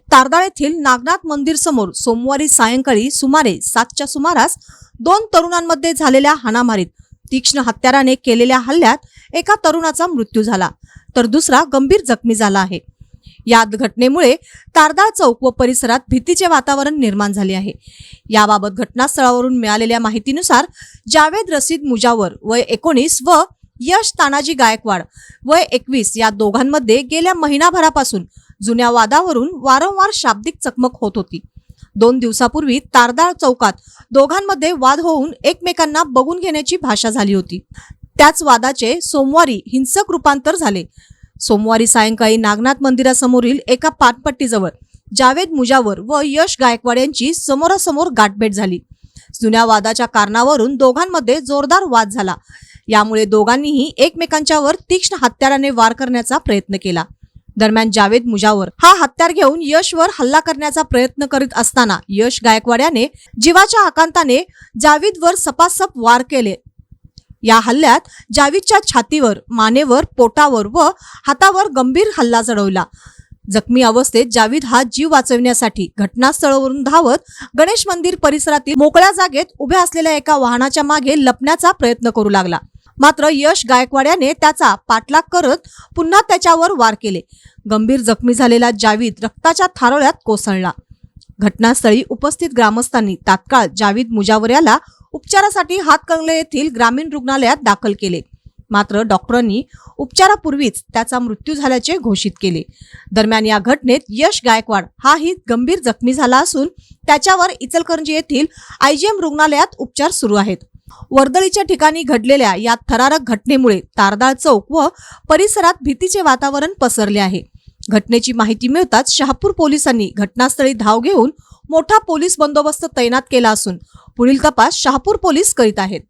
तारदाळ येथील नागनाथ मंदिर समोर सोमवारी सायंकाळी सुमारे 7च्या सुमारास 2 तरुणांमध्ये झालेल्या हाणामारीत तीक्ष्ण हत्याराने केलेल्या हल्ल्यात एका तरुणाचा मृत्यू झाला तर दुसरा गंभीर जखमी झाला आहे। या घटनेमुळे तारदाळ चौक व परिसरात भीतीचे वातावरण निर्माण झाले आहे। याबाबत घटनास्थळावरून मिळालेल्या माहितीनुसार जावेद रशीद मुजावर वय 19 व यश तानाजी गायकवाड वय 21 या दोघांमध्ये गेल्या महिनाभरापासून जुन्या वादावरून वारंवार शाब्दिक चकमक होत होती। 2 दिवसापूर्वी तारदाळ चौकात दोघांमध्ये वाद होऊन एकमेकांना बघून घेण्याची भाषा झाली होती। त्याच वादाचे सोमवारी हिंसक रूपांतर झाले। सोमवारी सायंकाळी नागनाथ मंदिरासमोरील एका पानपट्टीजवळ जावेद मुजावर व यश गायकवाड यांची समोरासमोर गाठभेट झाली। जुन्या वादाच्या कारणावरून दोघांमध्ये जोरदार वाद झाला। यामुळे दोघांनीही एकमेकांच्यावर तीक्ष्ण हत्याराने वार करण्याचा प्रयत्न केला। दरम्यान जावेद मुजावर हा हत्यार घेऊन यशवर हल्ला करण्याचा प्रयत्न करीत असताना यश गायकवाड याने जीवाच्या आकांताने जावेदवर सपासप वार केले। या हल्ल्यात जावेदच्या छातीवर, मानेवर, पोटावर व हातावर गंभीर हल्ला चढवला। जखमी अवस्थेत जावेद हा जीव वाचवण्यासाठी घटनास्थळावरून धावत गणेश मंदिर परिसरातील मोकळ्या जागेत उभ्या असलेल्या एका वाहनाच्या मागे लपण्याचा प्रयत्न करू लागला। मात्र यश गायकवाड याने त्याचा पाठलाग करत पुन्हा त्याच्यावर वार केले। गंभीर जखमी झालेला जावेद रक्ताच्या थारोळ्यात कोसळला। घटनास्थळी उपस्थित ग्रामस्थांनी तात्काळ जावेद मुजावर याला उपचारासाठी हातकणंगले येथील ग्रामीण रुग्णालयात दाखल केले। मात्र डॉक्टरांनी उपचारापूर्वीच त्याचा मृत्यू झाल्याचे घोषित केले। दरम्यान या घटनेत यश गायकवाड हाही गंभीर जखमी झाला असून त्याच्यावर इचलकरंजी येथील IGM रुग्णालयात उपचार सुरू आहेत। वर्दळीच्या ठिकाणी घडलेल्या या थरारक घटनेमुळे तारदाळ चौक व परिसरात भीतीचे वातावरण पसरले आहे। घटनेची माहिती मिळताच शहापूर पोलिसांनी घटनास्थळी धाव घेऊन मोठा पोलीस बंदोबस्त तैनात केला असून पुढील तपास शहापूर पोलीस करीत आहेत।